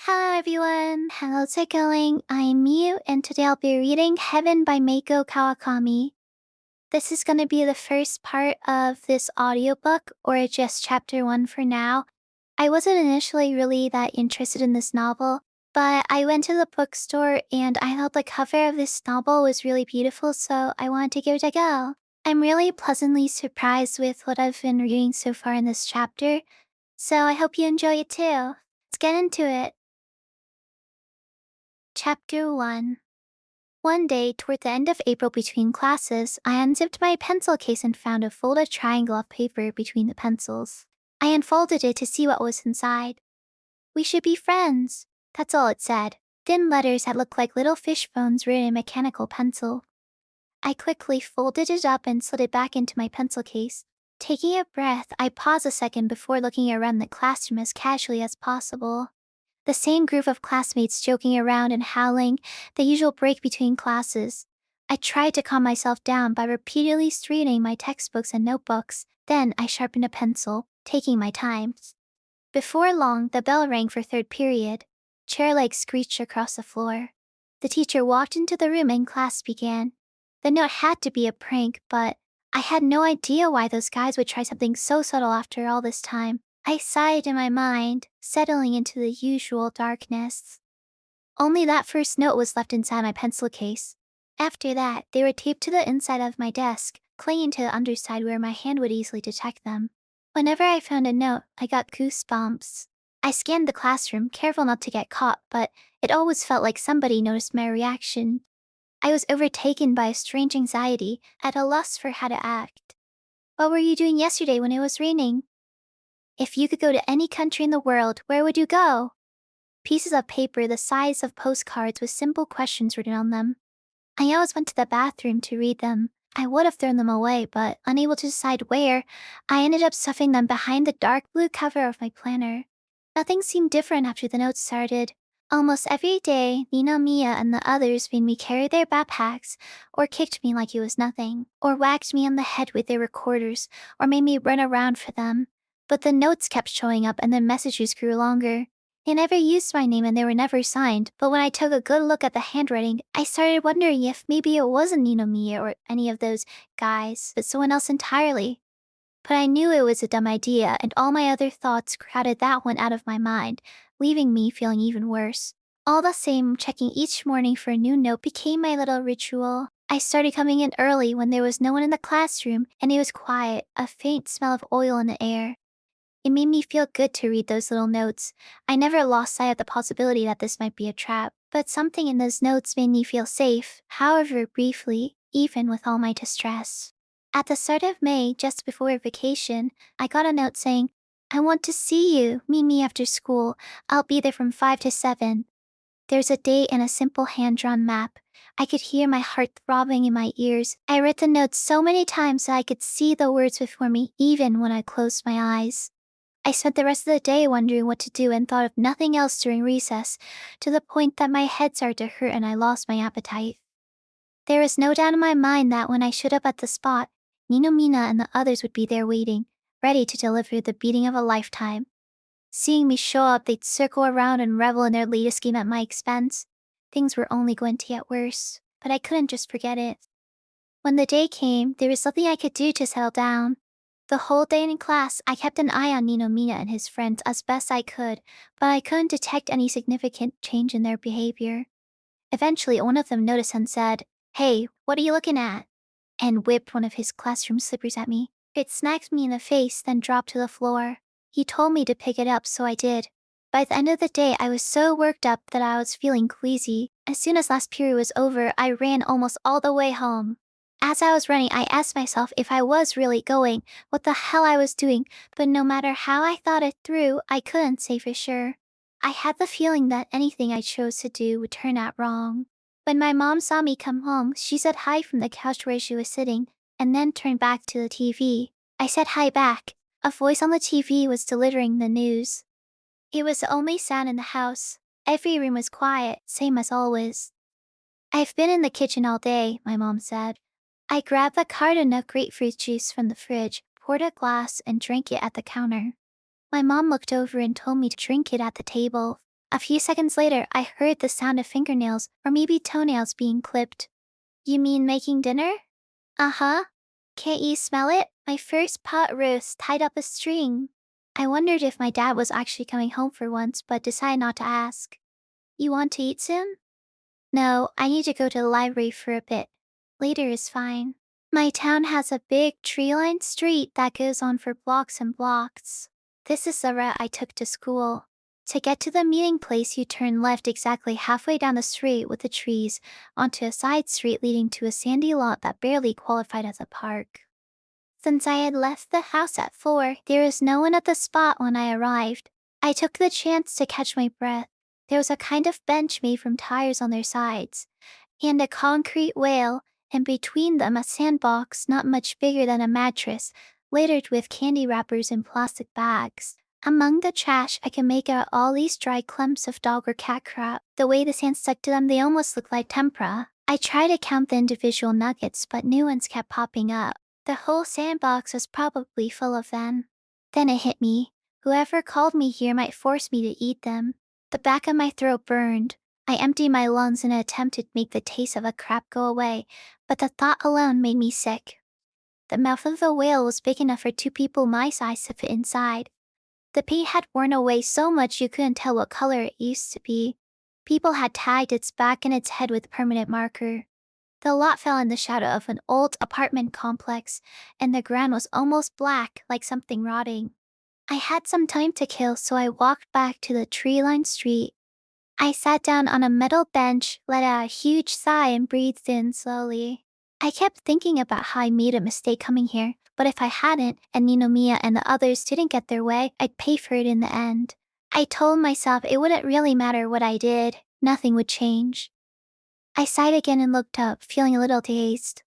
Hello everyone, how's it going? I'm Miyu and today I'll be reading Heaven by Mieko Kawakami. This is going to be the first part of this audiobook, or just chapter 1 for now. I wasn't initially really that interested in this novel, but I went to the bookstore and I thought the cover of this novel was really beautiful, so I wanted to give it a go. I'm really pleasantly surprised with what I've been reading so far in this chapter, so I hope you enjoy it too. Let's get into it. Chapter 1. One day, toward the end of April between classes, I unzipped my pencil case and found a folded triangle of paper between the pencils. I unfolded it to see what was inside. "We should be friends." That's all it said, thin letters that looked like little fish bones written in mechanical pencil. I quickly folded it up and slid it back into my pencil case. Taking a breath, I paused a second before looking around the classroom as casually as possible. The same group of classmates joking around and howling, the usual break between classes. I tried to calm myself down by repeatedly straightening my textbooks and notebooks. Then I sharpened a pencil, taking my time. Before long, the bell rang for third period. Chair legs screeched across the floor. The teacher walked into the room and class began. The note had to be a prank, but I had no idea why those guys would try something so subtle after all this time. I sighed in my mind, settling into the usual darkness. Only that first note was left inside my pencil case. After that, they were taped to the inside of my desk, clinging to the underside where my hand would easily detect them. Whenever I found a note, I got goosebumps. I scanned the classroom, careful not to get caught, but it always felt like somebody noticed my reaction. I was overtaken by a strange anxiety, at a loss for how to act. "What were you doing yesterday when it was raining?" "If you could go to any country in the world, where would you go?" Pieces of paper the size of postcards with simple questions written on them. I always went to the bathroom to read them. I would have thrown them away, but unable to decide where, I ended up stuffing them behind the dark blue cover of my planner. Nothing seemed different after the notes started. Almost every day, Nina, Mia, and the others made me carry their backpacks, or kicked me like it was nothing, or whacked me on the head with their recorders, or made me run around for them. But the notes kept showing up and the messages grew longer. They never used my name and they were never signed, but when I took a good look at the handwriting, I started wondering if maybe it wasn't Ninomiya or any of those guys, but someone else entirely. But I knew it was a dumb idea, and all my other thoughts crowded that one out of my mind, leaving me feeling even worse. All the same, checking each morning for a new note became my little ritual. I started coming in early when there was no one in the classroom, and it was quiet, a faint smell of oil in the air. It made me feel good to read those little notes. I never lost sight of the possibility that this might be a trap, but something in those notes made me feel safe, however briefly, even with all my distress. At the start of May, just before vacation, I got a note saying, "I want to see you. Meet me after school. I'll be there from 5 to 7. There's a date and a simple hand-drawn map. I could hear my heart throbbing in my ears. I read the note so many times that I could see the words before me even when I closed my eyes. I spent the rest of the day wondering what to do and thought of nothing else during recess, to the point that my head started to hurt and I lost my appetite. There was no doubt in my mind that when I showed up at the spot, Ninomina and the others would be there waiting, ready to deliver the beating of a lifetime. Seeing me show up, they'd circle around and revel in their latest scheme at my expense. Things were only going to get worse, but I couldn't just forget it. When the day came, there was nothing I could do to settle down. The whole day in class, I kept an eye on Ninomiya and his friends as best I could, but I couldn't detect any significant change in their behavior. Eventually, one of them noticed and said, "Hey, what are you looking at?" and whipped one of his classroom slippers at me. It smacked me in the face, then dropped to the floor. He told me to pick it up, so I did. By the end of the day, I was so worked up that I was feeling queasy. As soon as last period was over, I ran almost all the way home. As I was running, I asked myself if I was really going, what the hell I was doing, but no matter how I thought it through, I couldn't say for sure. I had the feeling that anything I chose to do would turn out wrong. When my mom saw me come home, she said hi from the couch where she was sitting, and then turned back to the TV. I said hi back. A voice on the TV was delivering the news. It was the only sound in the house. Every room was quiet, same as always. "I've been in the kitchen all day," my mom said. I grabbed a carton of grapefruit juice from the fridge, poured a glass, and drank it at the counter. My mom looked over and told me to drink it at the table. A few seconds later, I heard the sound of fingernails or maybe toenails being clipped. You mean making dinner? Uh-huh. Can't you smell it? My first pot roast tied up a string. I wondered if my dad was actually coming home for once, but decided not to ask. You want to eat soon? No, I need to go to the library for a bit. Later is fine. My town has a big tree-lined street that goes on for blocks and blocks. This is the route I took to school. To get to the meeting place, you turn left exactly halfway down the street with the trees onto a side street leading to a sandy lot that barely qualified as a park. Since I had left the house at 4, there was no one at the spot when I arrived. I took the chance to catch my breath. There was a kind of bench made from tires on their sides, and a concrete whale, and between them a sandbox not much bigger than a mattress, littered with candy wrappers and plastic bags. Among the trash, I can make out all these dry clumps of dog or cat crap. The way the sand stuck to them, they almost look like tempera. I tried to count the individual nuggets, but new ones kept popping up. The whole sandbox was probably full of them. Then it hit me. Whoever called me here might force me to eat them. The back of my throat burned. I emptied my lungs in an attempt to make the taste of a crap go away, but the thought alone made me sick. The mouth of the whale was big enough for 2 people my size to fit inside. The paint had worn away so much you couldn't tell what color it used to be. People had tagged its back and its head with permanent marker. The lot fell in the shadow of an old apartment complex, and the ground was almost black, like something rotting. I had some time to kill, so I walked back to the tree-lined street. I sat down on a metal bench, let out a huge sigh, and breathed in slowly. I kept thinking about how I made a mistake coming here, but if I hadn't, and Ninomiya and the others didn't get their way, I'd pay for it in the end. I told myself it wouldn't really matter what I did, nothing would change. I sighed again and looked up, feeling a little dazed.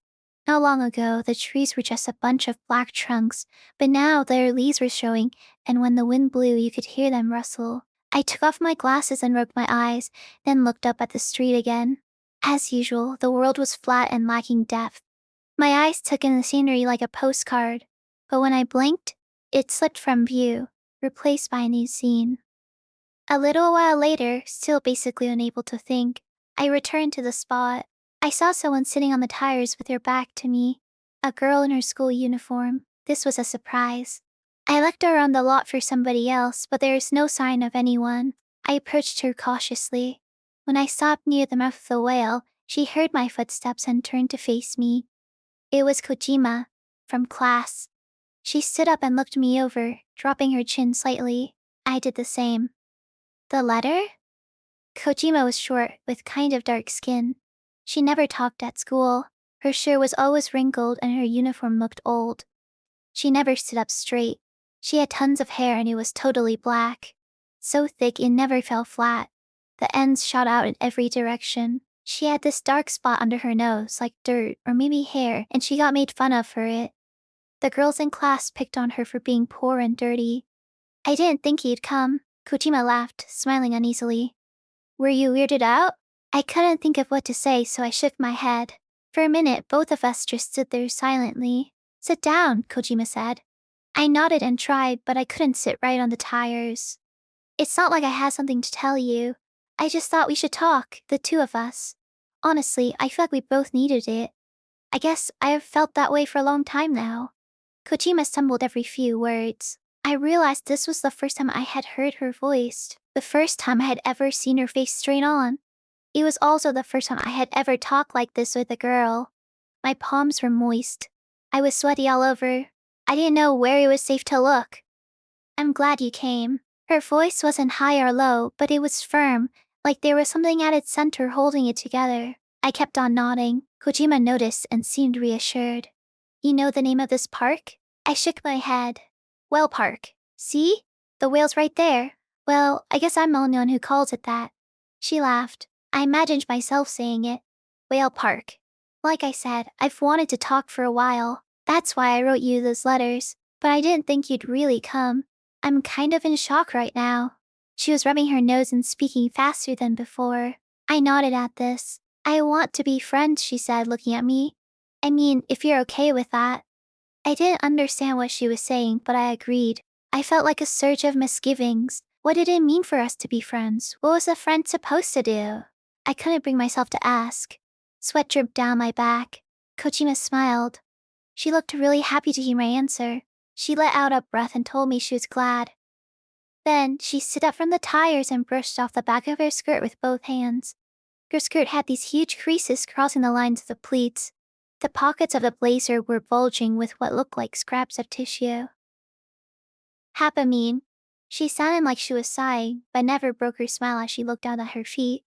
Not long ago, the trees were just a bunch of black trunks, but now their leaves were showing, and when the wind blew, you could hear them rustle. I took off my glasses and rubbed my eyes, then looked up at the street again. As usual, the world was flat and lacking depth. My eyes took in the scenery like a postcard, but when I blinked, it slipped from view, replaced by a new scene. A little while later, still basically unable to think, I returned to the spot. I saw someone sitting on the tires with her back to me, a girl in her school uniform. This was a surprise. I looked around the lot for somebody else, but there was no sign of anyone. I approached her cautiously. When I stopped near the mouth of the whale, she heard my footsteps and turned to face me. It was Kojima, from class. She stood up and looked me over, dropping her chin slightly. I did the same. The letter? Kojima was short, with kind of dark skin. She never talked at school. Her shirt was always wrinkled and her uniform looked old. She never stood up straight. She had tons of hair and it was totally black. So thick it never fell flat. The ends shot out in every direction. She had this dark spot under her nose, like dirt or maybe hair, and she got made fun of for it. The girls in class picked on her for being poor and dirty. I didn't think he'd come. Kojima laughed, smiling uneasily. Were you weirded out? I couldn't think of what to say, so I shook my head. For a minute, both of us just stood there silently. Sit down, Kojima said. I nodded and tried, but I couldn't sit right on the tires. It's not like I had something to tell you. I just thought we should talk, the two of us. Honestly, I feel like we both needed it. I guess I have felt that way for a long time now. Kojima stumbled every few words. I realized this was the first time I had heard her voice, the first time I had ever seen her face straight on. It was also the first time I had ever talked like this with a girl. My palms were moist. I was sweaty all over. I didn't know where it was safe to look. I'm glad you came. Her voice wasn't high or low, but it was firm, like there was something at its center holding it together. I kept on nodding. Kojima noticed and seemed reassured. You know the name of this park? I shook my head. Whale Park. See? The whale's right there. Well, I guess I'm the only one who calls it that. She laughed. I imagined myself saying it. Whale Park. Like I said, I've wanted to talk for a while. That's why I wrote you those letters, but I didn't think you'd really come. I'm kind of in shock right now. She was rubbing her nose and speaking faster than before. I nodded at this. I want to be friends, she said, looking at me. I mean, if you're okay with that. I didn't understand what she was saying, but I agreed. I felt like a surge of misgivings. What did it mean for us to be friends? What was a friend supposed to do? I couldn't bring myself to ask. Sweat dripped down my back. Kojima smiled. She looked really happy to hear my answer. She let out a breath and told me she was glad. Then she stood up from the tires and brushed off the back of her skirt with both hands. Her skirt had these huge creases crossing the lines of the pleats. The pockets of the blazer were bulging with what looked like scraps of tissue. Hapamine. She sounded like she was sighing, but never broke her smile as she looked down at her feet.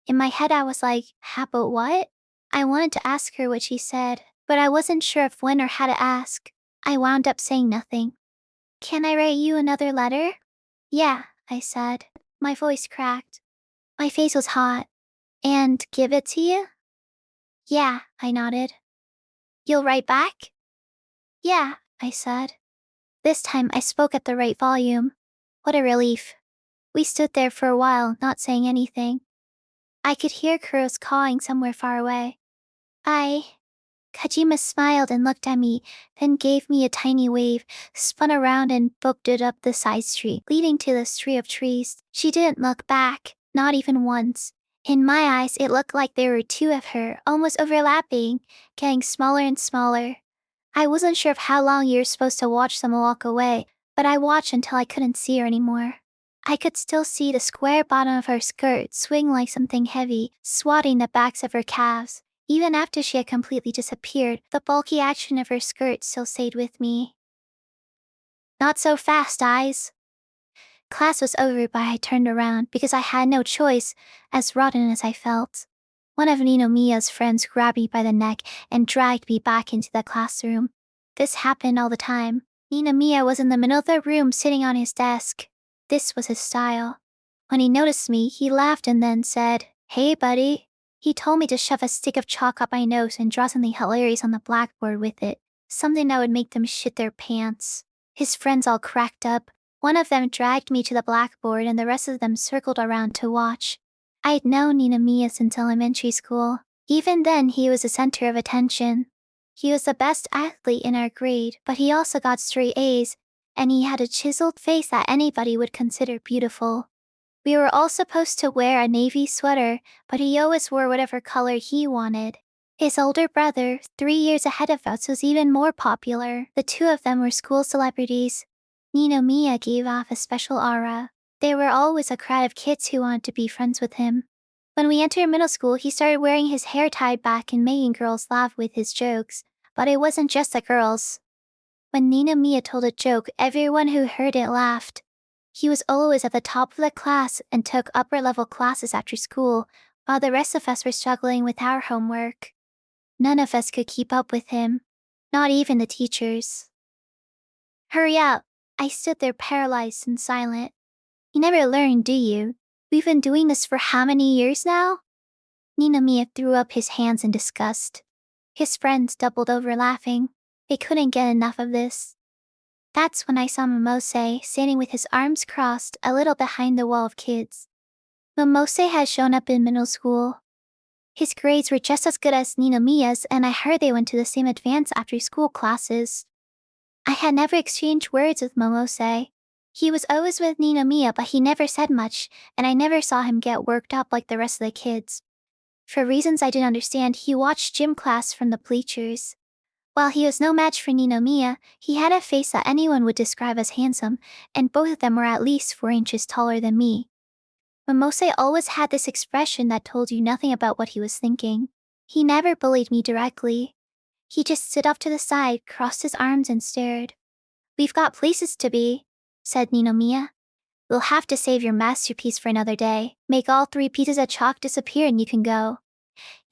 In my head, I was like, Hapa what? I wanted to ask her what she said, but I wasn't sure if when or how to ask. I wound up saying nothing. Can I write you another letter? Yeah, I said. My voice cracked. My face was hot. And give it to you? Yeah, I nodded. You'll write back? Yeah, I said. This time I spoke at the right volume. What a relief. We stood there for a while, not saying anything. I could hear crows cawing somewhere far away. Kojima smiled and looked at me, then gave me a tiny wave, spun around and booked it up the side street, leading to the street of trees. She didn't look back, not even once. In my eyes, it looked like there were two of her, almost overlapping, getting smaller and smaller. I wasn't sure of how long you were supposed to watch someone walk away, but I watched until I couldn't see her anymore. I could still see the square bottom of her skirt swing like something heavy, swatting the backs of her calves. Even after she had completely disappeared, the bulky action of her skirt still stayed with me. Not so fast, eyes. Class was over, but I turned around because I had no choice, as rotten as I felt. One of Ninomiya's friends grabbed me by the neck and dragged me back into the classroom. This happened all the time. Ninomiya was in the middle of the room sitting on his desk. This was his style. When he noticed me, he laughed and then said, "Hey, buddy." He told me to shove a stick of chalk up my nose and draw something hilarious on the blackboard with it, something that would make them shit their pants. His friends all cracked up. One of them dragged me to the blackboard and the rest of them circled around to watch. I had known Ninomiya since elementary school. Even then, he was the center of attention. He was the best athlete in our grade, but he also got straight A's, and he had a chiseled face that anybody would consider beautiful. We were all supposed to wear a navy sweater, but he always wore whatever color he wanted. His older brother, 3 years ahead of us, was even more popular. The two of them were school celebrities. Ninomiya gave off a special aura. There were always a crowd of kids who wanted to be friends with him. When we entered middle school, he started wearing his hair tied back and making girls laugh with his jokes. But it wasn't just the girls. When Ninomiya told a joke, everyone who heard it laughed. He was always at the top of the class and took upper-level classes after school, while the rest of us were struggling with our homework. None of us could keep up with him, not even the teachers. Hurry up! I stood there paralyzed and silent. You never learn, do you? We've been doing this for how many years now? Ninomiya threw up his hands in disgust. His friends doubled over laughing. They couldn't get enough of this. That's when I saw Momose standing with his arms crossed a little behind the wall of kids. Momose had shown up in middle school. His grades were just as good as Ninomiya's, and I heard they went to the same advanced after-school classes. I had never exchanged words with Momose. He was always with Ninomiya, but he never said much, and I never saw him get worked up like the rest of the kids. For reasons I didn't understand, he watched gym class from the bleachers. While he was no match for Ninomiya, he had a face that anyone would describe as handsome, and both of them were at least 4 inches taller than me. Momose always had this expression that told you nothing about what he was thinking. He never bullied me directly. He just stood off to the side, crossed his arms, and stared. "We've got places to be," said Ninomiya. "We'll have to save your masterpiece for another day. Make all 3 pieces of chalk disappear and you can go."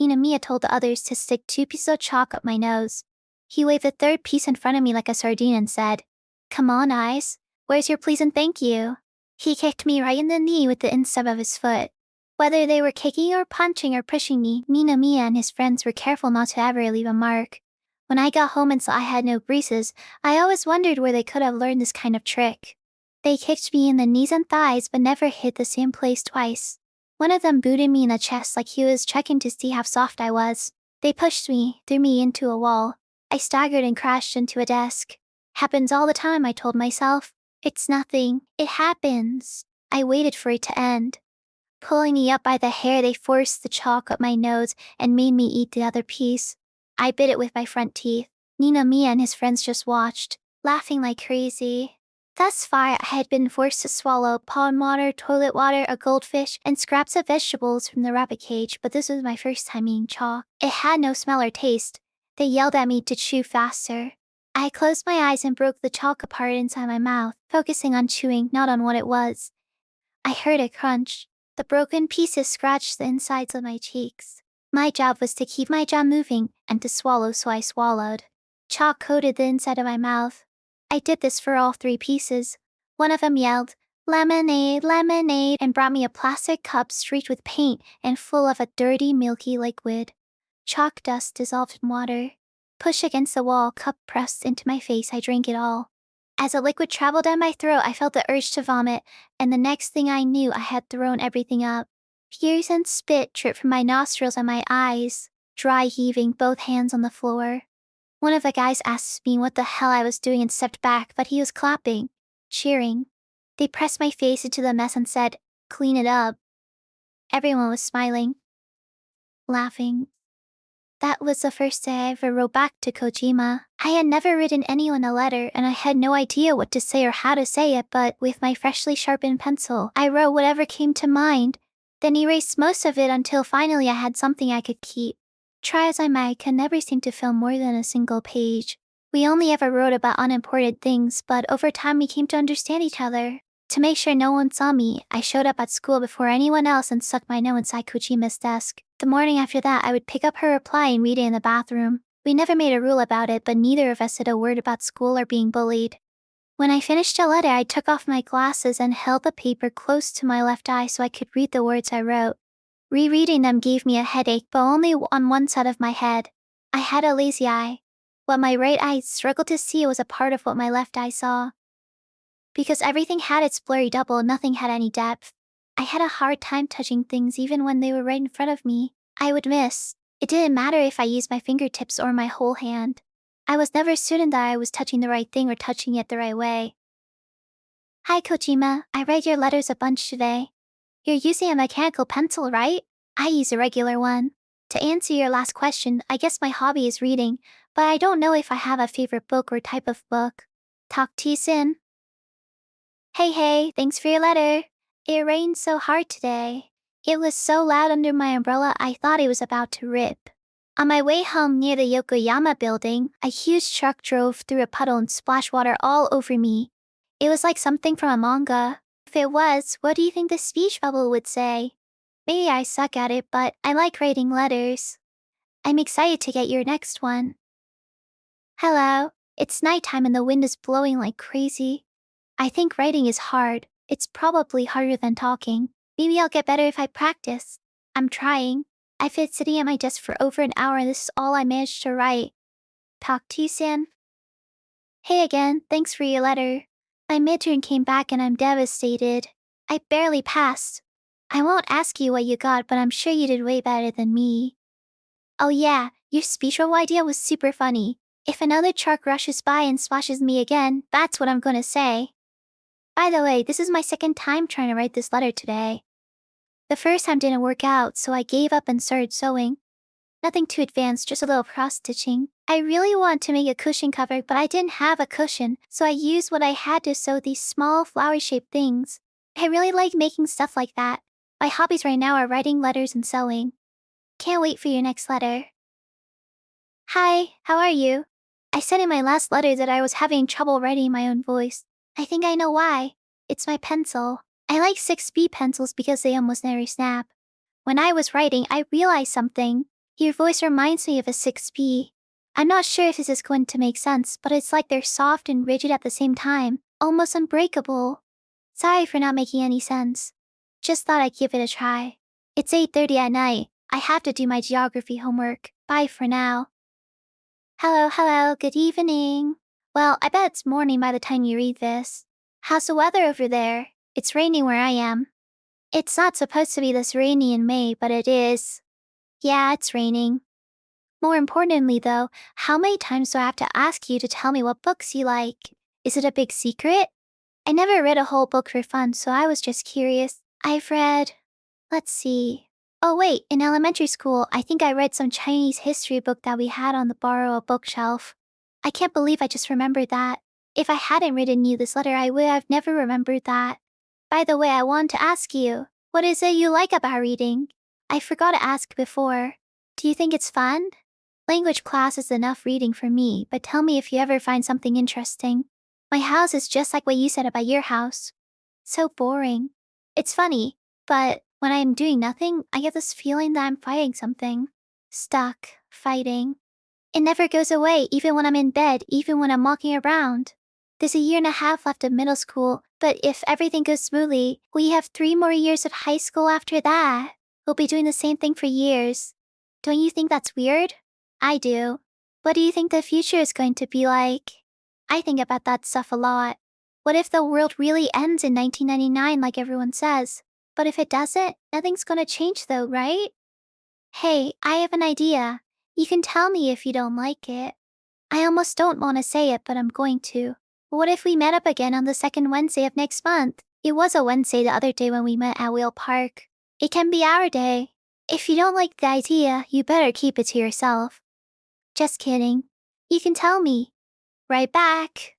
Ninomiya told the others to stick 2 pieces of chalk up my nose. He waved the 3rd piece in front of me like a sardine and said, "Come on, eyes. Where's your please and thank you?" He kicked me right in the knee with the instep of his foot. Whether they were kicking or punching or pushing me, Ninomiya and his friends were careful not to ever leave a mark. When I got home and saw I had no bruises, I always wondered where they could have learned this kind of trick. They kicked me in the knees and thighs but never hit the same place twice. One of them booted me in the chest like he was checking to see how soft I was. They pushed me, threw me into a wall. I staggered and crashed into a desk. "Happens all the time," I told myself. "It's nothing. It happens." I waited for it to end. Pulling me up by the hair, they forced the chalk up my nose and made me eat the other piece. I bit it with my front teeth. Nina Mia and his friends just watched, laughing like crazy. Thus far, I had been forced to swallow pond water, toilet water, a goldfish, and scraps of vegetables from the rabbit cage, but this was my first time eating chalk. It had no smell or taste. They yelled at me to chew faster. I closed my eyes and broke the chalk apart inside my mouth, focusing on chewing, not on what it was. I heard a crunch. The broken pieces scratched the insides of my cheeks. My job was to keep my jaw moving and to swallow, so I swallowed. Chalk coated the inside of my mouth. I did this for all 3 pieces. One of them yelled, "Lemonade, lemonade," and brought me a plastic cup streaked with paint and full of a dirty, milky liquid. Chalk dust dissolved in water. Pushed against the wall, cup pressed into my face, I drank it all. As the liquid traveled down my throat, I felt the urge to vomit, and the next thing I knew, I had thrown everything up. Tears and spit dripped from my nostrils and my eyes, dry heaving, both hands on the floor. One of the guys asked me what the hell I was doing and stepped back, but he was clapping, cheering. They pressed my face into the mess and said, "Clean it up." Everyone was smiling, laughing. That was the first day I ever wrote back to Kojima. I had never written anyone a letter, and I had no idea what to say or how to say it, but with my freshly sharpened pencil, I wrote whatever came to mind, then erased most of it until finally I had something I could keep. Try as I might, I could never seem to fill more than a single page. We only ever wrote about unimportant things, but over time we came to understand each other. To make sure no one saw me, I showed up at school before anyone else and stuck my note inside Kojima's desk. The morning after that, I would pick up her reply and read it in the bathroom. We never made a rule about it, but neither of us said a word about school or being bullied. When I finished the letter, I took off my glasses and held the paper close to my left eye so I could read the words I wrote. Rereading them gave me a headache, but only on one side of my head. I had a lazy eye. What my right eye struggled to see was a part of what my left eye saw. Because everything had its blurry double, nothing had any depth. I had a hard time touching things even when they were right in front of me. I would miss. It didn't matter if I used my fingertips or my whole hand. I was never certain that I was touching the right thing or touching it the right way. "Hi Kojima, I read your letters a bunch today. You're using a mechanical pencil, right? I use a regular one. To answer your last question, I guess my hobby is reading, but I don't know if I have a favorite book or type of book. Talk to you soon." Hey, thanks for your letter. It rained so hard today. It was so loud under my umbrella I thought it was about to rip. On my way home near the Yokoyama building, a huge truck drove through a puddle and splashed water all over me. It was like something from a manga. If it was, what do you think the speech bubble would say? Maybe I suck at it, but I like writing letters. I'm excited to get your next one. Hello, it's nighttime and the wind is blowing like crazy. I think writing is hard. It's probably harder than talking. Maybe I'll get better if I practice. I'm trying. I've been sitting at my desk for over an hour and this is all I managed to write. Talk to you soon. Hey again, thanks for your letter. My midterm came back and I'm devastated. I barely passed. I won't ask you what you got, but I'm sure you did way better than me. Oh yeah, your speech bubble idea was super funny. If another truck rushes by and splashes me again, that's what I'm gonna say. By the way, this is my second time trying to write this letter today. The first time didn't work out, so I gave up and started sewing. Nothing too advanced, just a little cross-stitching. I really wanted to make a cushion cover, but I didn't have a cushion, so I used what I had to sew these small flower-shaped things. I really like making stuff like that. My hobbies right now are writing letters and sewing. Can't wait for your next letter. Hi, how are you? I said in my last letter that I was having trouble writing my own voice. I think I know why. It's my pencil. I like 6B pencils because they almost never snap. When I was writing, I realized something. Your voice reminds me of a 6B. I'm not sure if this is going to make sense, but it's like they're soft and rigid at the same time, almost unbreakable. Sorry for not making any sense. Just thought I'd give it a try. It's 8:30 at night. I have to do my geography homework. Bye for now. Hello, good evening. Well, I bet it's morning by the time you read this. How's the weather over there? It's raining where I am. It's not supposed to be this rainy in May, but it is. Yeah, it's raining. More importantly though, how many times do I have to ask you to tell me what books you like? Is it a big secret? I never read a whole book for fun, so I was just curious. Let's see. Oh wait, in elementary school, I think I read some Chinese history book that we had on the borrow a bookshelf. I can't believe I just remembered that. If I hadn't written you this letter, I would have never remembered that. By the way, I want to ask you, what is it you like about reading? I forgot to ask before. Do you think it's fun? Language class is enough reading for me, but tell me if you ever find something interesting. My house is just like what you said about your house. So boring. It's funny, but when I'm doing nothing, I get this feeling that I'm fighting something. Stuck, fighting. It never goes away, even when I'm in bed, even when I'm walking around. There's a year and a half left of middle school, but if everything goes smoothly, we have 3 more years of high school after that. We'll be doing the same thing for years. Don't you think that's weird? I do. What do you think the future is going to be like? I think about that stuff a lot. What if the world really ends in 1999 like everyone says? But if it doesn't, nothing's gonna change though, right? Hey, I have an idea. You can tell me if you don't like it. I almost don't want to say it, but I'm going to. What if we met up again on the second Wednesday of next month? It was a Wednesday the other day when we met at Whale Park. It can be our day. If you don't like the idea, you better keep it to yourself. Just kidding. You can tell me. Right back.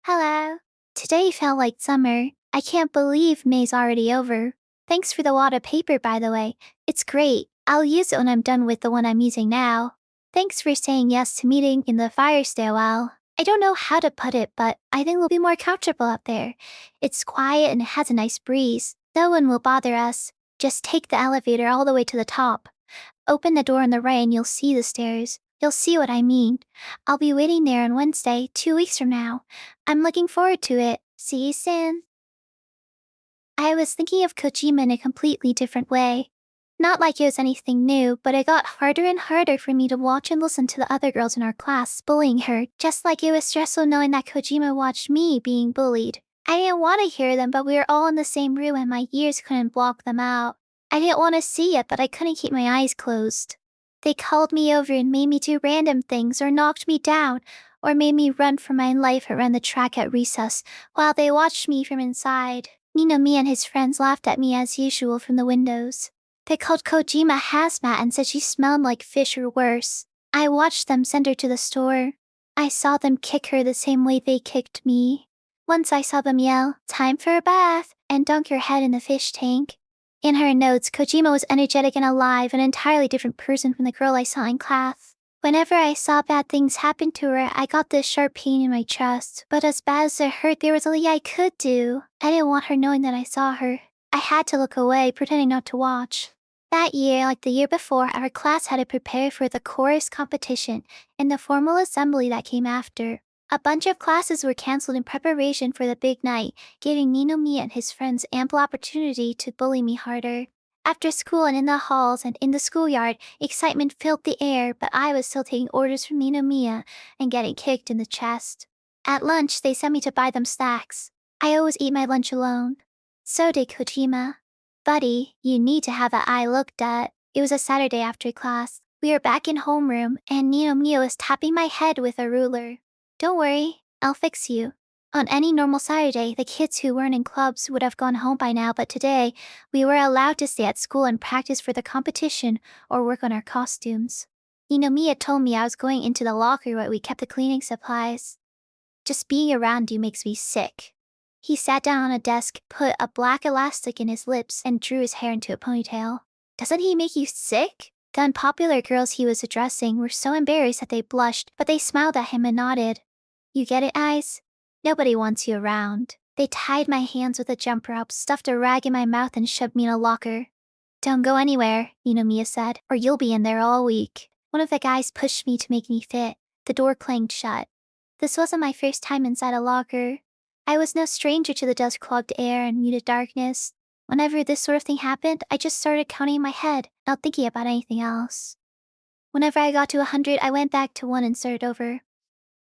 Hello. Today felt like summer. I can't believe May's already over. Thanks for the wad of paper, by the way. It's great. I'll use it when I'm done with the one I'm using now. Thanks for saying yes to meeting in the fire stairwell. I don't know how to put it, but I think we'll be more comfortable up there. It's quiet and it has a nice breeze. No one will bother us. Just take the elevator all the way to the top. Open the door on the right and you'll see the stairs. You'll see what I mean. I'll be waiting there on Wednesday, 2 weeks from now. I'm looking forward to it. See you soon. I was thinking of Kojima in a completely different way. Not like it was anything new, but it got harder and harder for me to watch and listen to the other girls in our class bullying her, just like it was stressful knowing that Kojima watched me being bullied. I didn't want to hear them, but we were all in the same room and my ears couldn't block them out. I didn't want to see it, but I couldn't keep my eyes closed. They called me over and made me do random things or knocked me down or made me run for my life around the track at recess while they watched me from inside. Me and his friends laughed at me as usual from the windows. They called Kojima hazmat and said she smelled like fish or worse. I watched them send her to the store. I saw them kick her the same way they kicked me. Once I saw them yell, "Time for a bath," and dunk her head in the fish tank. In her notes, Kojima was energetic and alive, an entirely different person from the girl I saw in class. Whenever I saw bad things happen to her, I got this sharp pain in my chest. But as bad as it hurt, there was only I could do. I didn't want her knowing that I saw her. I had to look away, pretending not to watch. That year, like the year before, our class had to prepare for the chorus competition and the formal assembly that came after. A bunch of classes were canceled in preparation for the big night, giving Ninomiya and his friends ample opportunity to bully me harder. After school and in the halls and in the schoolyard, excitement filled the air, but I was still taking orders from Ninomiya and getting kicked in the chest. At lunch, they sent me to buy them snacks. I always eat my lunch alone. So did Kojima. Buddy, you need to have that eye looked at. It was a Saturday after class. We were back in homeroom, and Ninomiya was tapping my head with a ruler. Don't worry, I'll fix you. On any normal Saturday, the kids who weren't in clubs would have gone home by now, but today, we were allowed to stay at school and practice for the competition or work on our costumes. Ninomiya told me I was going into the locker where we kept the cleaning supplies. Just being around you makes me sick. He sat down on a desk, put a black elastic in his lips, and drew his hair into a ponytail. Doesn't he make you sick? The unpopular girls he was addressing were so embarrassed that they blushed, but they smiled at him and nodded. You get it, Eyes? Nobody wants you around. They tied my hands with a jump rope, stuffed a rag in my mouth, and shoved me in a locker. Don't go anywhere, Ninomiya said, or you'll be in there all week. One of the guys pushed me to make me fit. The door clanged shut. This wasn't my first time inside a locker. I was no stranger to the dust-clogged air and muted darkness. Whenever this sort of thing happened, I just started counting in my head, not thinking about anything else. Whenever I got to 100, I went back to 1 and started over.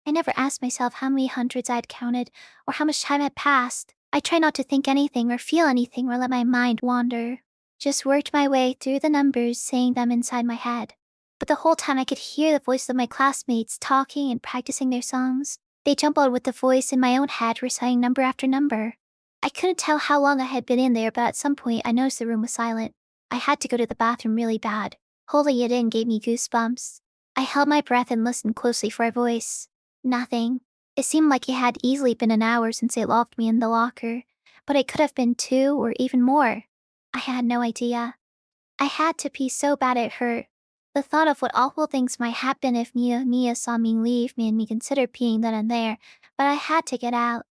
I never asked myself how many hundreds I'd counted or how much time had passed. I tried not to think anything or feel anything or let my mind wander. Just worked my way through the numbers, saying them inside my head. But the whole time I could hear the voices of my classmates talking and practicing their songs. They jumbled with the voice in my own head reciting number after number. I couldn't tell how long I had been in there, but at some point I noticed the room was silent. I had to go to the bathroom really bad. Holding it in gave me goosebumps. I held my breath and listened closely for a voice. Nothing. It seemed like it had easily been an hour since they locked me in the locker, but it could have been 2 or even more. I had no idea. I had to pee so bad it hurt. The thought of what awful things might happen if Mia saw me leave made me consider peeing then and there, but I had to get out.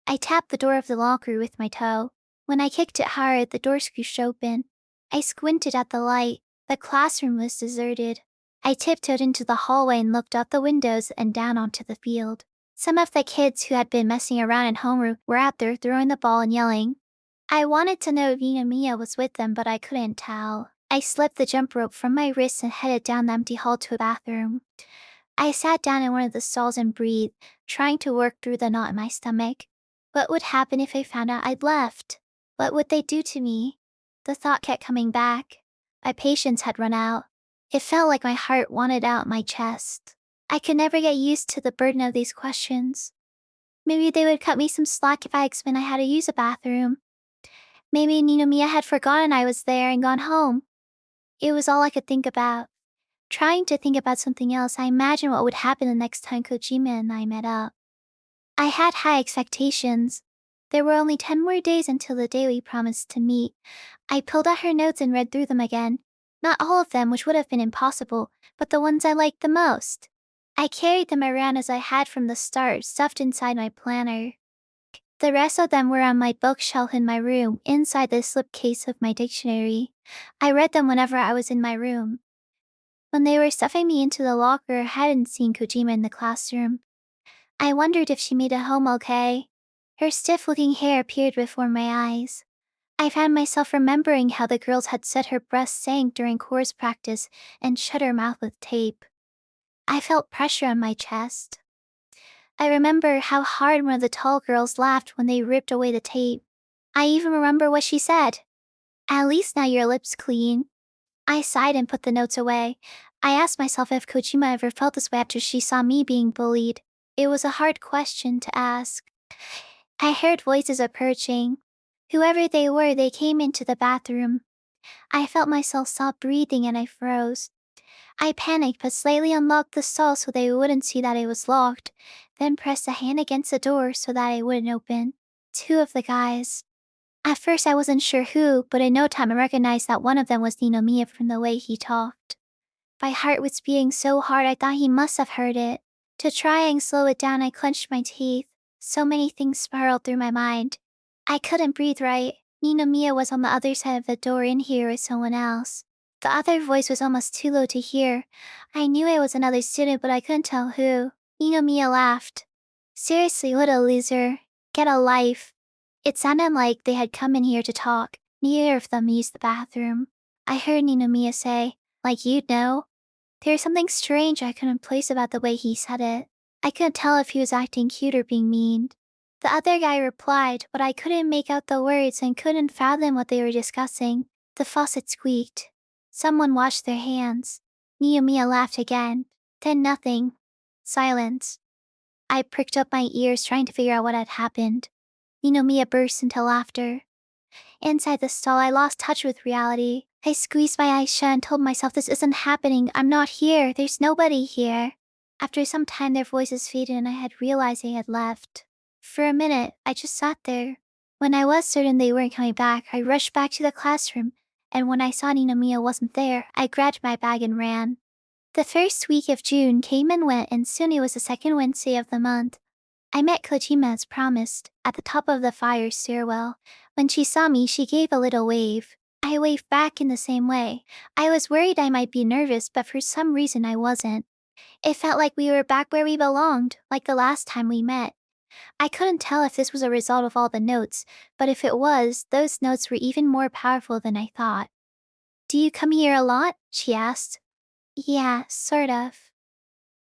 I tapped the door of the locker with my toe. When I kicked it hard, the door squished open. I squinted at the light. The classroom was deserted. I tiptoed into the hallway and looked out the windows and down onto the field. Some of the kids who had been messing around in homeroom were out there throwing the ball and yelling. I wanted to know if Mia was with them, but I couldn't tell. I slipped the jump rope from my wrist and headed down the empty hall to a bathroom. I sat down in one of the stalls and breathed, trying to work through the knot in my stomach. What would happen if they found out I'd left? What would they do to me? The thought kept coming back. My patience had run out. It felt like my heart wanted out my chest. I could never get used to the burden of these questions. Maybe they would cut me some slack if I explained I had to use a bathroom. Maybe Mia had forgotten I was there and gone home. It was all I could think about. Trying to think about something else, I imagined what would happen the next time Kojima and I met up. I had high expectations. There were only 10 more days until the day we promised to meet. I pulled out her notes and read through them again. Not all of them, which would have been impossible, but the ones I liked the most. I carried them around as I had from the start, stuffed inside my planner. The rest of them were on my bookshelf in my room, inside the slipcase of my dictionary. I read them whenever I was in my room. When they were stuffing me into the locker, I hadn't seen Kojima in the classroom. I wondered if she made it home okay. Her stiff-looking hair appeared before my eyes. I found myself remembering how the girls had said her breast sank during chorus practice and shut her mouth with tape. I felt pressure on my chest. I remember how hard one of the tall girls laughed when they ripped away the tape. I even remember what she said. At least now your lip's clean. I sighed and put the notes away. I asked myself if Kojima ever felt this way after she saw me being bullied. It was a hard question to ask. I heard voices approaching. Whoever they were, they came into the bathroom. I felt myself stop breathing and I froze. I panicked but slightly unlocked the stall so they wouldn't see that it was locked, then pressed a hand against the door so that it wouldn't open. 2 of the guys. At first I wasn't sure who, but in no time I recognized that one of them was Mia from the way he talked. My heart was beating so hard I thought he must have heard it. To try and slow it down, I clenched my teeth. So many things spiraled through my mind. I couldn't breathe right. Mia was on the other side of the door in here with someone else. The other voice was almost too low to hear. I knew it was another student, but I couldn't tell who. Mia laughed. Seriously, what a loser. Get a life. It sounded like they had come in here to talk. Neither of them used the bathroom. I heard Mia say, like you'd know. There was something strange I couldn't place about the way he said it. I couldn't tell if he was acting cute or being mean. The other guy replied, but I couldn't make out the words and couldn't fathom what they were discussing. The faucet squeaked. Someone washed their hands. Mia laughed again. Then nothing. Silence. I pricked up my ears trying to figure out what had happened. Mia burst into laughter. Inside the stall, I lost touch with reality. I squeezed my eyes shut and told myself this isn't happening. I'm not here. There's nobody here. After some time, their voices faded and I had realized they had left. For a minute, I just sat there. When I was certain they weren't coming back, I rushed back to the classroom, and when I saw Mia wasn't there, I grabbed my bag and ran. The first week of June came and went, and soon it was the second Wednesday of the month. I met Kojima as promised, at the top of the fire stairwell. When she saw me, she gave a little wave. I waved back in the same way. I was worried I might be nervous, but for some reason I wasn't. It felt like we were back where we belonged, like the last time we met. I couldn't tell if this was a result of all the notes, but if it was, those notes were even more powerful than I thought. Do you come here a lot? She asked. Yeah, sort of.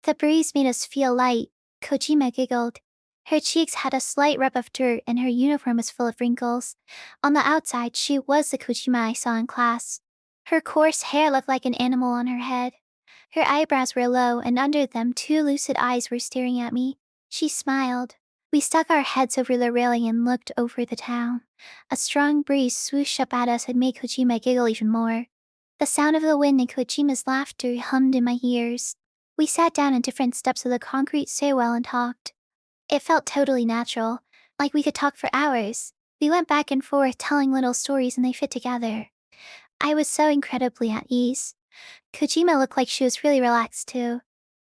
The breeze made us feel light. Kojima giggled. Her cheeks had a slight rub of dirt and her uniform was full of wrinkles. On the outside, she was the Kojima I saw in class. Her coarse hair looked like an animal on her head. Her eyebrows were low and under them 2 lucid eyes were staring at me. She smiled. We stuck our heads over the railing and looked over the town. A strong breeze swooshed up at us and made Kojima giggle even more. The sound of the wind and Kojima's laughter hummed in my ears. We sat down on different steps of the concrete stairwell and talked. It felt totally natural, like we could talk for hours. We went back and forth telling little stories and they fit together. I was so incredibly at ease. Kojima looked like she was really relaxed too.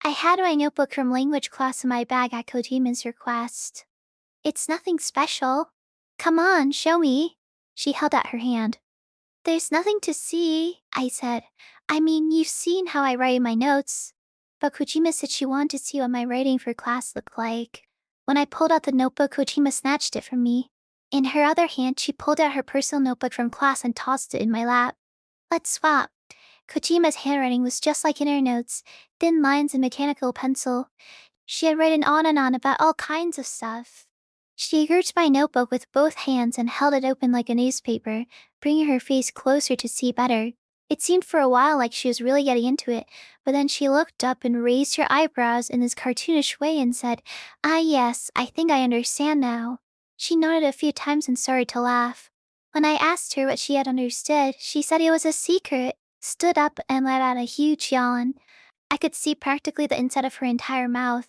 I had my notebook from language class in my bag at Kojima's request. It's nothing special. Come on, show me. She held out her hand. There's nothing to see, I said. I mean, you've seen how I write in my notes. But Kojima said she wanted to see what my writing for class looked like. When I pulled out the notebook, Kojima snatched it from me. In her other hand, she pulled out her personal notebook from class and tossed it in my lap. Let's swap. Kojima's handwriting was just like in her notes, thin lines and mechanical pencil. She had written on and on about all kinds of stuff. She gripped my notebook with both hands and held it open like a newspaper, bringing her face closer to see better. It seemed for a while like she was really getting into it, but then she looked up and raised her eyebrows in this cartoonish way and said, "Ah yes, I think I understand now." She nodded a few times and started to laugh. When I asked her what she had understood, she said it was a secret, stood up and let out a huge yawn. I could see practically the inside of her entire mouth.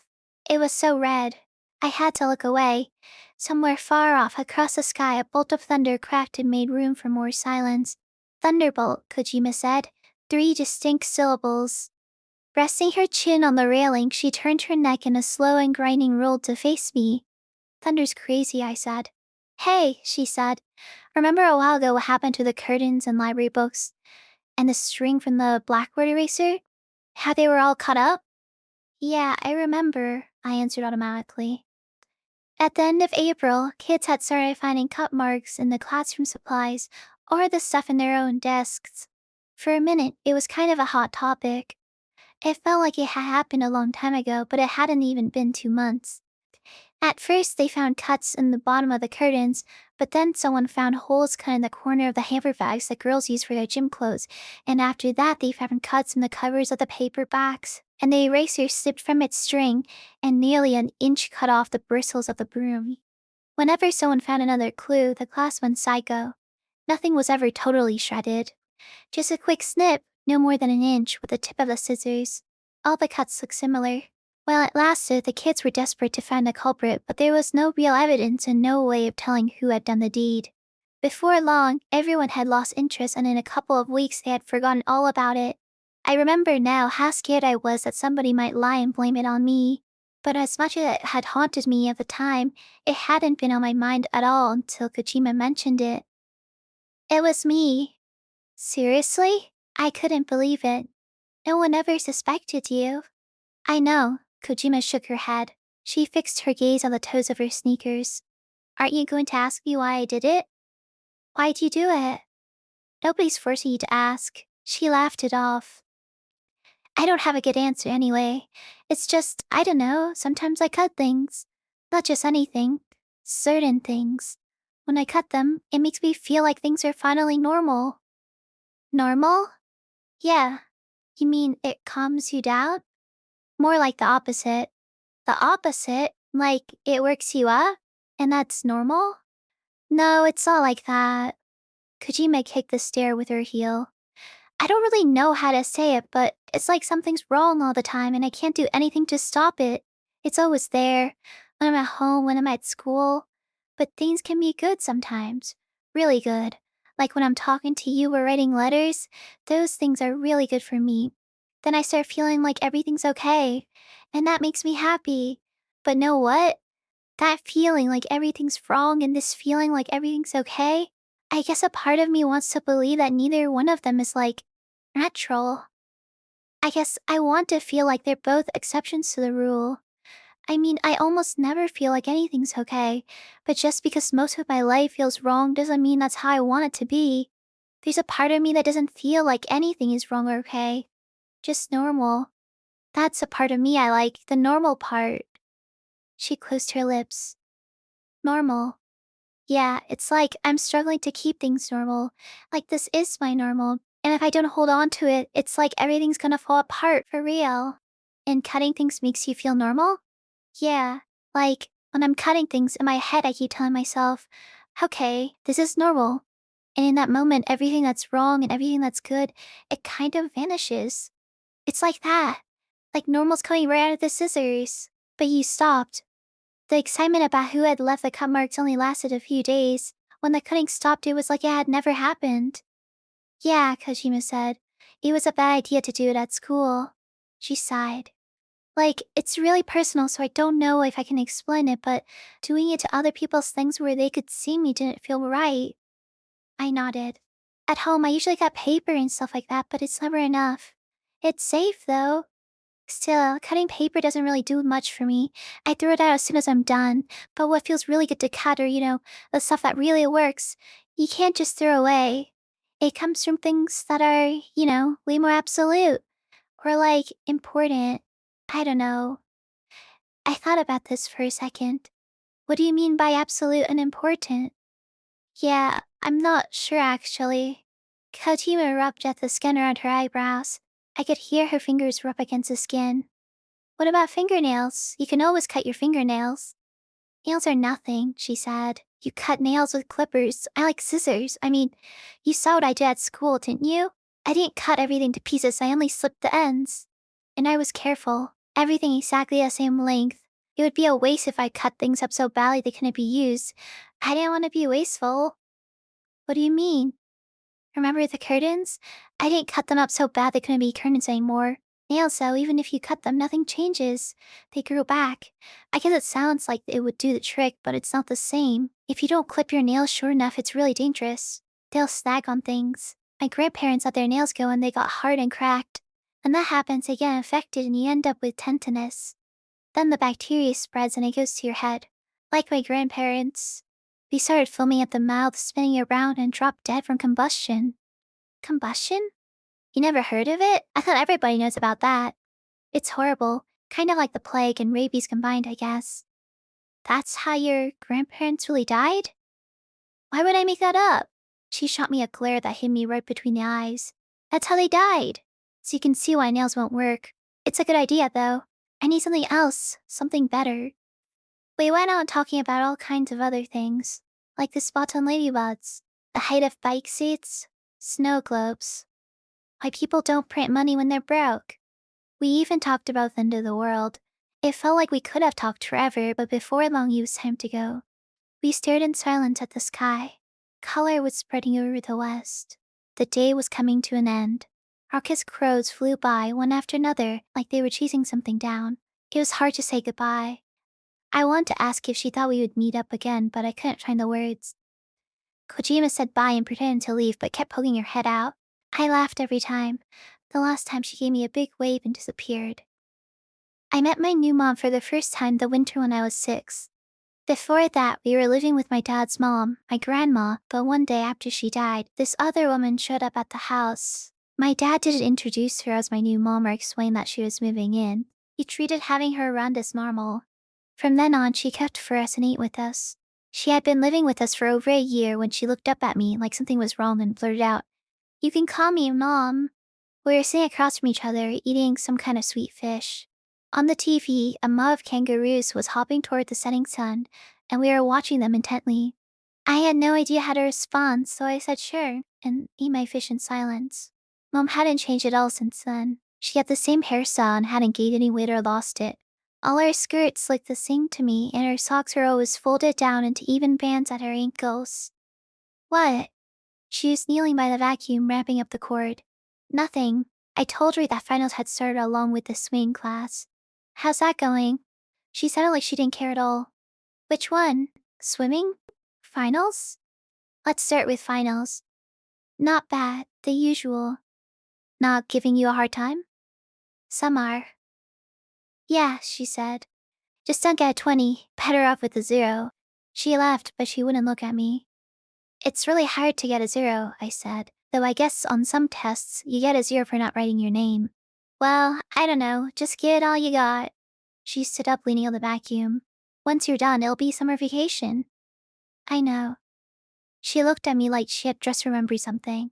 It was so red. I had to look away. Somewhere far off across the sky, a bolt of thunder cracked and made room for more silence. Thunderbolt, Kojima said. 3 distinct syllables. Resting her chin on the railing, she turned her neck in a slow and grinding roll to face me. Thunder's crazy, I said. Hey, she said. Remember a while ago what happened to the curtains and library books? And the string from the blackboard eraser? How they were all cut up? Yeah, I remember, I answered automatically. At the end of April, kids had started finding cut marks in the classroom supplies or the stuff in their own desks. For a minute, it was kind of a hot topic. It felt like it had happened a long time ago, but it hadn't even been 2 months. At first, they found cuts in the bottom of the curtains, but then someone found holes cut in the corner of the hamper bags that girls use for their gym clothes, and after that they found cuts in the covers of the paperbacks, and the eraser slipped from its string, and nearly an inch cut off the bristles of the broom. Whenever someone found another clue, the class went psycho. Nothing was ever totally shredded. Just a quick snip, no more than an inch, with the tip of the scissors. All the cuts looked similar. While it lasted, the kids were desperate to find the culprit, but there was no real evidence and no way of telling who had done the deed. Before long, everyone had lost interest, and in a couple of weeks they had forgotten all about it. I remember now how scared I was that somebody might lie and blame it on me. But as much as it had haunted me at the time, it hadn't been on my mind at all until Kojima mentioned it. It was me. Seriously? I couldn't believe it. No one ever suspected you. I know. Kojima shook her head. She fixed her gaze on the toes of her sneakers. Aren't you going to ask me why I did it? Why'd you do it? Nobody's forcing you to ask. She laughed it off. I don't have a good answer anyway. It's just, I don't know, sometimes I cut things. Not just anything. Certain things. When I cut them, it makes me feel like things are finally normal. Normal? Yeah. You mean it calms you down? More like the opposite. The opposite? Like it works you up? And that's normal? No, it's not like that. Kojima kicked the stair with her heel. I don't really know how to say it, but it's like something's wrong all the time and I can't do anything to stop it. It's always there. When I'm at home, when I'm at school. But things can be good sometimes. Really good. Like when I'm talking to you or writing letters, those things are really good for me. Then I start feeling like everything's okay. And that makes me happy. But know what? That feeling like everything's wrong and this feeling like everything's okay, I guess a part of me wants to believe that neither one of them is like natural. I guess I want to feel like they're both exceptions to the rule. I mean, I almost never feel like anything's okay, but just because most of my life feels wrong doesn't mean that's how I want it to be. There's a part of me that doesn't feel like anything is wrong or okay. Just normal. That's a part of me I like, the normal part. She closed her lips. Normal. Yeah, it's like I'm struggling to keep things normal. Like this is my normal. And if I don't hold on to it, it's like everything's gonna fall apart for real. And cutting things makes you feel normal? Yeah. Like, when I'm cutting things in my head, I keep telling myself, okay, this is normal. And in that moment, everything that's wrong and everything that's good, it kind of vanishes. It's like that. Like normal's coming right out of the scissors. But you stopped. The excitement about who had left the cut marks only lasted a few days. When the cutting stopped, it was like it had never happened. Yeah, Kojima said. It was a bad idea to do it at school. She sighed. Like, it's really personal, so I don't know if I can explain it, but doing it to other people's things where they could see me didn't feel right. I nodded. At home, I usually got paper and stuff like that, but it's never enough. It's safe, though. Still, cutting paper doesn't really do much for me. I throw it out as soon as I'm done, but what feels really good to cut or, the stuff that really works, you can't just throw away. It comes from things that are, way more absolute or like important. I don't know. I thought about this for a second. What do you mean by absolute and important? Yeah, I'm not sure actually. Kojima rubbed at the skin around her eyebrows. I could hear her fingers rub against the skin. What about fingernails? You can always cut your fingernails. Nails are nothing, she said. You cut nails with clippers. I like scissors. I mean, you saw what I did at school, didn't you? I didn't cut everything to pieces, I only slipped the ends. And I was careful. Everything exactly the same length. It would be a waste if I cut things up so badly they couldn't be used. I didn't want to be wasteful. What do you mean? Remember the curtains? I didn't cut them up so bad they couldn't be curtains anymore. Nails, though, even if you cut them, nothing changes. They grew back. I guess it sounds like it would do the trick, but it's not the same. If you don't clip your nails short enough, it's really dangerous. They'll snag on things. My grandparents let their nails go and they got hard and cracked. And that happens, they get infected and you end up with tenderness. Then the bacteria spreads and it goes to your head. Like my grandparents. We started foaming at the mouth, spinning around, and dropped dead from combustion. Combustion? You never heard of it? I thought everybody knows about that. It's horrible. Kind of like the plague and rabies combined, I guess. That's how your grandparents really died? Why would I make that up? She shot me a glare that hit me right between the eyes. That's how they died. So you can see why nails won't work. It's a good idea, though. I need something else. Something better. We went on talking about all kinds of other things. Like the spots on ladybugs. The height of bike seats. Snow globes. Why people don't print money when they're broke. We even talked about the end of the world. It felt like we could have talked forever, but before long it was time to go. We stared in silence at the sky. Color was spreading over the west. The day was coming to an end. Raucous crows flew by one after another like they were chasing something down. It was hard to say goodbye. I wanted to ask if she thought we would meet up again, but I couldn't find the words. Kojima said bye and pretended to leave, but kept poking her head out. I laughed every time. The last time she gave me a big wave and disappeared. I met my new mom for the first time the winter when I was 6. Before that, we were living with my dad's mom, my grandma, but one day after she died, this other woman showed up at the house. My dad didn't introduce her as my new mom or explain that she was moving in. He treated having her around as normal. From then on, she cooked for us and ate with us. She had been living with us for over a year when she looked up at me like something was wrong and blurted out, "You can call me Mom." We were sitting across from each other, eating some kind of sweet fish. On the TV, a mob of kangaroos was hopping toward the setting sun, and we were watching them intently. I had no idea how to respond, so I said sure, and ate my fish in silence. Mom hadn't changed at all since then. She had the same hairstyle and hadn't gained any weight or lost it. All her skirts looked the same to me, and her socks were always folded down into even bands at her ankles. What? She was kneeling by the vacuum, wrapping up the cord. Nothing. I told her that finals had started along with the swing class. How's that going? She sounded like she didn't care at all. Which one? Swimming? Finals? Let's start with finals. Not bad, the usual. Not giving you a hard time? Some are. Yeah, she said. Just don't get a 20, better off with a 0. She laughed, but she wouldn't look at me. It's really hard to get a 0, I said, though I guess on some tests you get a 0 for not writing your name. Well, I don't know, just give it all you got. She stood up leaning on the vacuum. Once you're done, it'll be summer vacation. I know. She looked at me like she had just remembered something.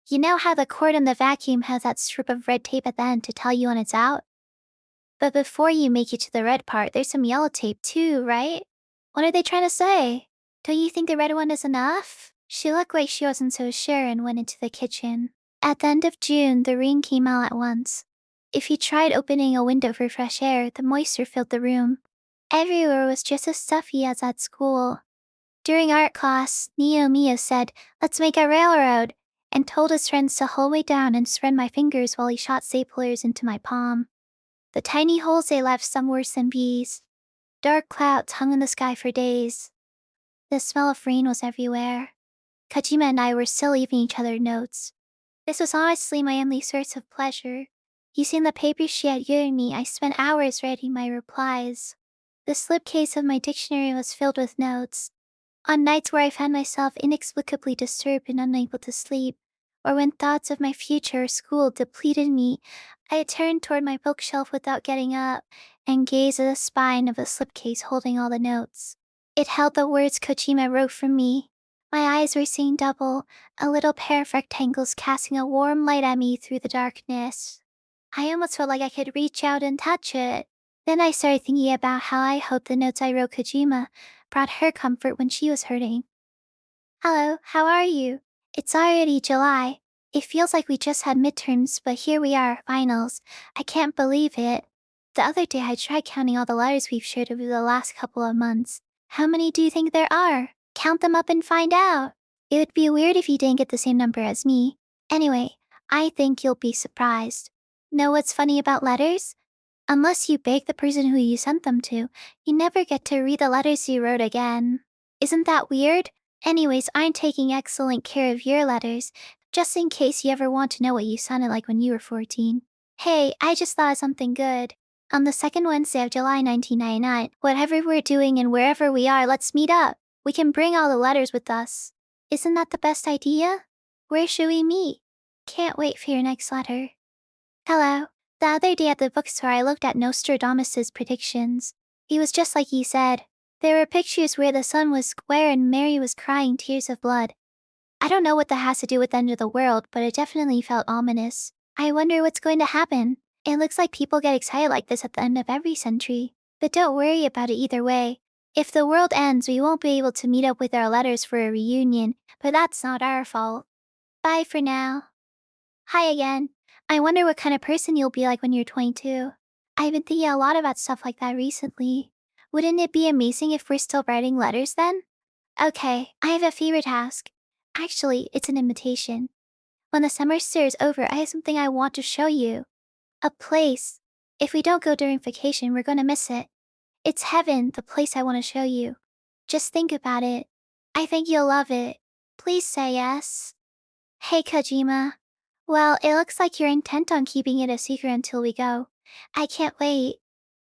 You know how the cord in the vacuum has that strip of red tape at the end to tell you when it's out? But before you make it to the red part, there's some yellow tape too, right? What are they trying to say? Don't you think the red one is enough? She looked like she wasn't so sure and went into the kitchen. At the end of June, the rain came out at once. If you tried opening a window for fresh air, the moisture filled the room. Everywhere was just as stuffy as at school. During art class, Miyu said, "Let's make a railroad," and told his friends to hold me down and spread my fingers while he shot staplers into my palm. The tiny holes they left stung worse than bees. Dark clouds hung in the sky for days. The smell of rain was everywhere. Kojima and I were still leaving each other notes. This was honestly my only source of pleasure. Using the paper she had given me, I spent hours writing my replies. The slipcase of my dictionary was filled with notes. On nights where I found myself inexplicably disturbed and unable to sleep, or when thoughts of my future or school depleted me, I turned toward my bookshelf without getting up and gazed at the spine of the slipcase holding all the notes. It held the words Kojima wrote for me. My eyes were seeing double, a little pair of rectangles casting a warm light at me through the darkness. I almost felt like I could reach out and touch it. Then I started thinking about how I hoped the notes I wrote Kojima brought her comfort when she was hurting. "Hello, how are you? It's already July. It feels like we just had midterms, but here we are, finals. I can't believe it." The other day I tried counting all the letters we've shared over the last couple of months. How many do you think there are? Count them up and find out. It would be weird if you didn't get the same number as me. Anyway, I think you'll be surprised. Know what's funny about letters? Unless you beg the person who you sent them to, you never get to read the letters you wrote again. Isn't that weird? Anyways, I'm taking excellent care of your letters, just in case you ever want to know what you sounded like when you were 14. Hey, I just thought of something good. On the second Wednesday of July 1999, whatever we're doing and wherever we are, let's meet up. We can bring all the letters with us. Isn't that the best idea? Where should we meet? Can't wait for your next letter. Hello. The other day at the bookstore, I looked at Nostradamus' predictions. He was just like he said. There were pictures where the sun was square and Mary was crying tears of blood. I don't know what that has to do with the end of the world, but it definitely felt ominous. I wonder what's going to happen. It looks like people get excited like this at the end of every century. But don't worry about it either way. If the world ends, we won't be able to meet up with our letters for a reunion, but that's not our fault. Bye for now. Hi again. I wonder what kind of person you'll be like when you're 22. I've been thinking a lot about stuff like that recently. Wouldn't it be amazing if we're still writing letters then? Okay, I have a favor to ask. Actually, it's an invitation. When the semester is over, I have something I want to show you. A place. If we don't go during vacation, we're gonna miss it. It's heaven, the place I want to show you. Just think about it. I think you'll love it. Please say yes. Hey, Kojima. Well, it looks like you're intent on keeping it a secret until we go. I can't wait.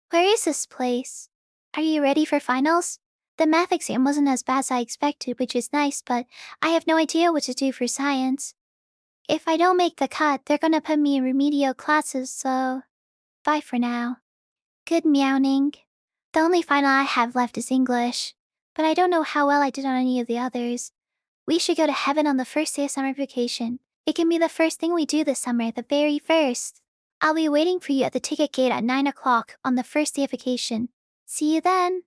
Where is this place? Are you ready for finals? The math exam wasn't as bad as I expected, which is nice, but I have no idea what to do for science. If I don't make the cut, they're gonna put me in remedial classes, so bye for now. Good meowing. The only final I have left is English, but I don't know how well I did on any of the others. We should go to heaven on the first day of summer vacation. It can be the first thing we do this summer, the very first. I'll be waiting for you at the ticket gate at 9 o'clock on the first day of vacation. See you then.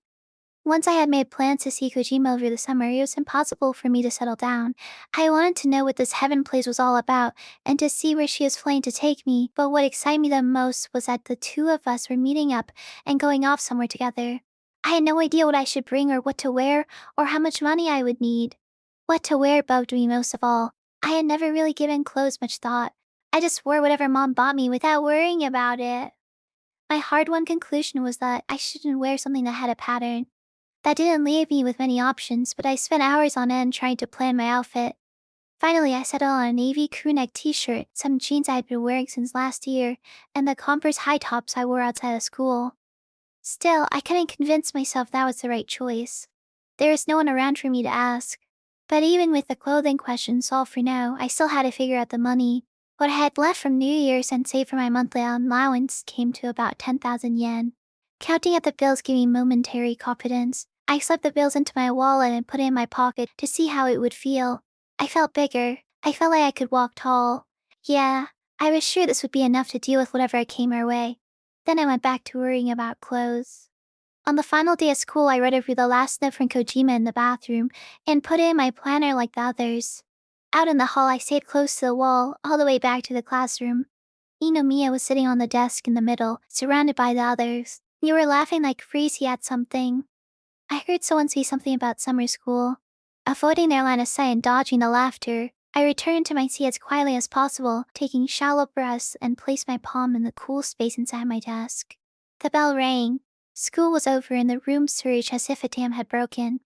Once I had made plans to see Kojima over the summer, it was impossible for me to settle down. I wanted to know what this heaven place was all about and to see where she was planning to take me, but what excited me the most was that the two of us were meeting up and going off somewhere together. I had no idea what I should bring or what to wear or how much money I would need. What to wear bugged me most of all. I had never really given clothes much thought. I just wore whatever Mom bought me without worrying about it. My hard-won conclusion was that I shouldn't wear something that had a pattern. That didn't leave me with many options, but I spent hours on end trying to plan my outfit. Finally, I settled on a navy crewneck t-shirt, some jeans I had been wearing since last year, and the Converse high tops I wore outside of school. Still, I couldn't convince myself that was the right choice. There was no one around for me to ask. But even with the clothing question solved for now, I still had to figure out the money. What I had left from New Year's and saved for my monthly allowance came to about 10,000 yen. Counting at the bills gave me momentary confidence. I slipped the bills into my wallet and put it in my pocket to see how it would feel. I felt bigger. I felt like I could walk tall. Yeah, I was sure this would be enough to deal with whatever came our way. Then I went back to worrying about clothes. On the final day of school, I read over the last note from Kojima in the bathroom and put it in my planner like the others. Out in the hall, I stayed close to the wall, all the way back to the classroom. Ninomiya was sitting on the desk in the middle, surrounded by the others. They were laughing like crazy at something. I heard someone say something about summer school. Avoiding their line of sight and dodging the laughter, I returned to my seat as quietly as possible, taking shallow breaths and placed my palm in the cool space inside my desk. The bell rang. School was over and the room surged as if a dam had broken.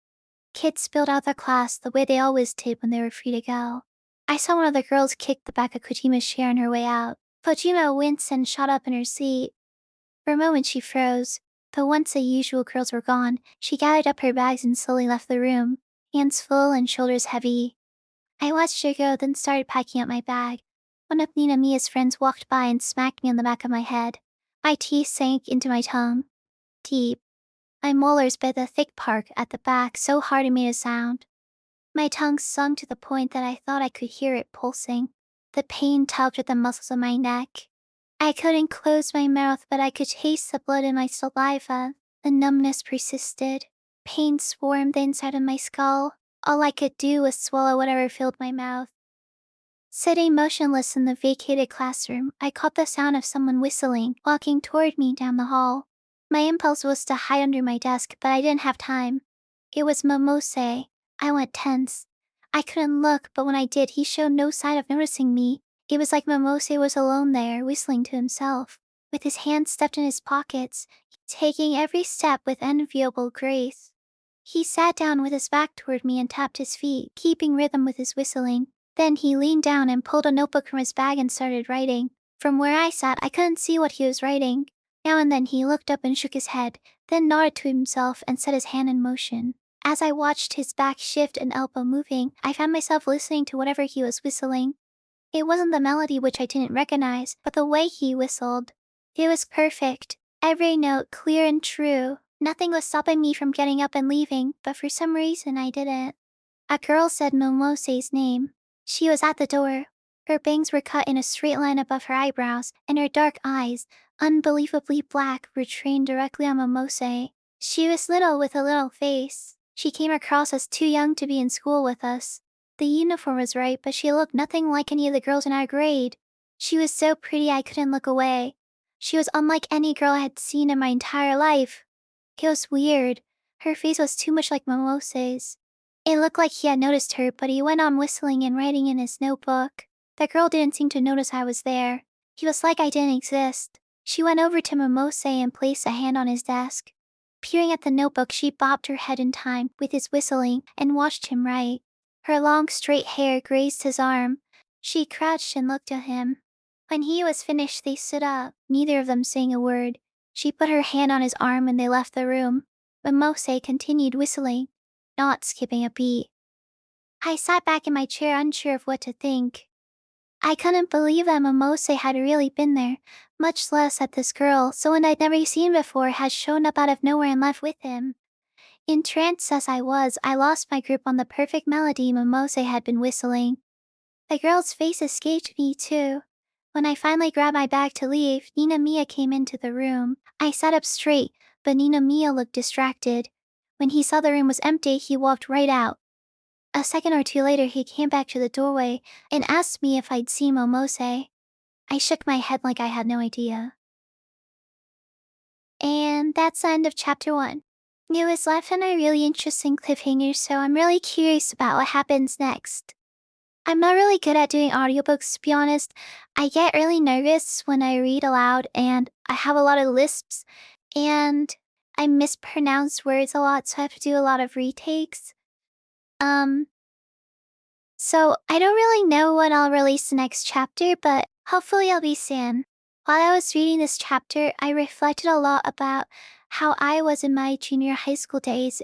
Kids spilled out of the class the way they always did when they were free to go. I saw one of the girls kick the back of Kojima's chair on her way out. Kojima winced and shot up in her seat. For a moment she froze, but once the usual girls were gone, she gathered up her bags and slowly left the room, hands full and shoulders heavy. I watched her go, then started packing up my bag. One of Ninomiya's friends walked by and smacked me on the back of my head. My teeth sank into my tongue. Deep. My molars bit the thick bark at the back so hard it made a sound. My tongue sunk to the point that I thought I could hear it pulsing. The pain tugged at the muscles of my neck. I couldn't close my mouth, but I could taste the blood in my saliva. The numbness persisted. Pain swarmed the inside of my skull. All I could do was swallow whatever filled my mouth. Sitting motionless in the vacated classroom, I caught the sound of someone whistling, walking toward me down the hall. My impulse was to hide under my desk, but I didn't have time. It was Momose. I went tense. I couldn't look, but when I did, he showed no sign of noticing me. It was like Momose was alone there, whistling to himself, with his hands stuffed in his pockets, taking every step with enviable grace. He sat down with his back toward me and tapped his feet, keeping rhythm with his whistling. Then he leaned down and pulled a notebook from his bag and started writing. From where I sat, I couldn't see what he was writing. Now and then he looked up and shook his head, then nodded to himself and set his hand in motion. As I watched his back shift and elbow moving, I found myself listening to whatever he was whistling. It wasn't the melody, which I didn't recognize, but the way he whistled. It was perfect. Every note clear and true. Nothing was stopping me from getting up and leaving, but for some reason I didn't. A girl said Momose's name. She was at the door. Her bangs were cut in a straight line above her eyebrows, and her dark eyes, unbelievably black, were trained directly on Momose. She was little with a little face. She came across as too young to be in school with us. The uniform was right, but she looked nothing like any of the girls in our grade. She was so pretty I couldn't look away. She was unlike any girl I had seen in my entire life. It was weird. Her face was too much like Momose's. It looked like he had noticed her, but he went on whistling and writing in his notebook. The girl didn't seem to notice I was there. He was like I didn't exist. She went over to Momose and placed a hand on his desk. Peering at the notebook, she bobbed her head in time with his whistling and watched him write. Her long, straight hair grazed his arm. She crouched and looked at him. When he was finished, they stood up, neither of them saying a word. She put her hand on his arm and they left the room. Momose continued whistling, not skipping a beat. I sat back in my chair, unsure of what to think. I couldn't believe that Momose had really been there, much less that this girl, someone I'd never seen before, had shown up out of nowhere and left with him. Entranced as I was, I lost my grip on the perfect melody Momose had been whistling. The girl's face escaped me, too. When I finally grabbed my bag to leave, Ninomiya came into the room. I sat up straight, but Ninomiya looked distracted. When he saw the room was empty, he walked right out. A second or two later, he came back to the doorway and asked me if I'd seen Momose. I shook my head like I had no idea. And that's the end of chapter 1. It was left on a really interesting cliffhanger, so I'm really curious about what happens next. I'm not really good at doing audiobooks, to be honest. I get really nervous when I read aloud, and I have a lot of lisps, and I mispronounce words a lot, so I have to do a lot of retakes. So I don't really know when I'll release the next chapter, but hopefully I'll be soon. While I was reading this chapter, I reflected a lot about how I was in my junior high school days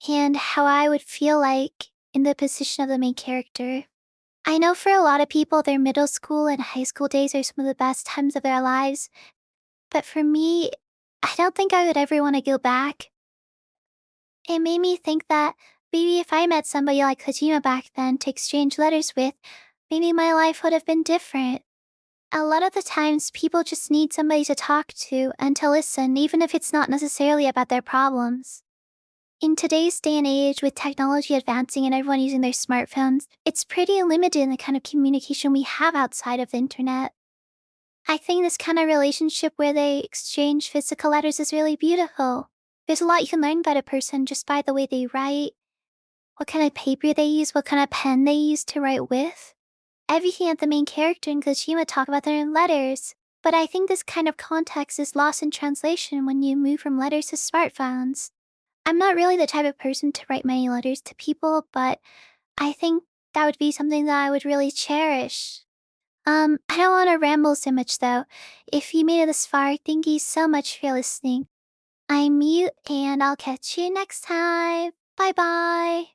and how I would feel like in the position of the main character. I know for a lot of people, their middle school and high school days are some of the best times of their lives, but for me, I don't think I would ever want to go back. It made me think that maybe if I met somebody like Kojima back then to exchange letters with, maybe my life would have been different. A lot of the times, people just need somebody to talk to and to listen, even if it's not necessarily about their problems. In today's day and age, with technology advancing and everyone using their smartphones, it's pretty limited in the kind of communication we have outside of the internet. I think this kind of relationship where they exchange physical letters is really beautiful. There's a lot you can learn about a person just by the way they write, what kind of paper they use, what kind of pen they use to write with. Everything that the main character and Kojima talk about their letters. But I think this kind of context is lost in translation when you move from letters to smartphones. I'm not really the type of person to write many letters to people, but I think that would be something that I would really cherish. I don't want to ramble so much though. If you made it this far, thank you so much for listening. I'm Mute, and I'll catch you next time. Bye bye.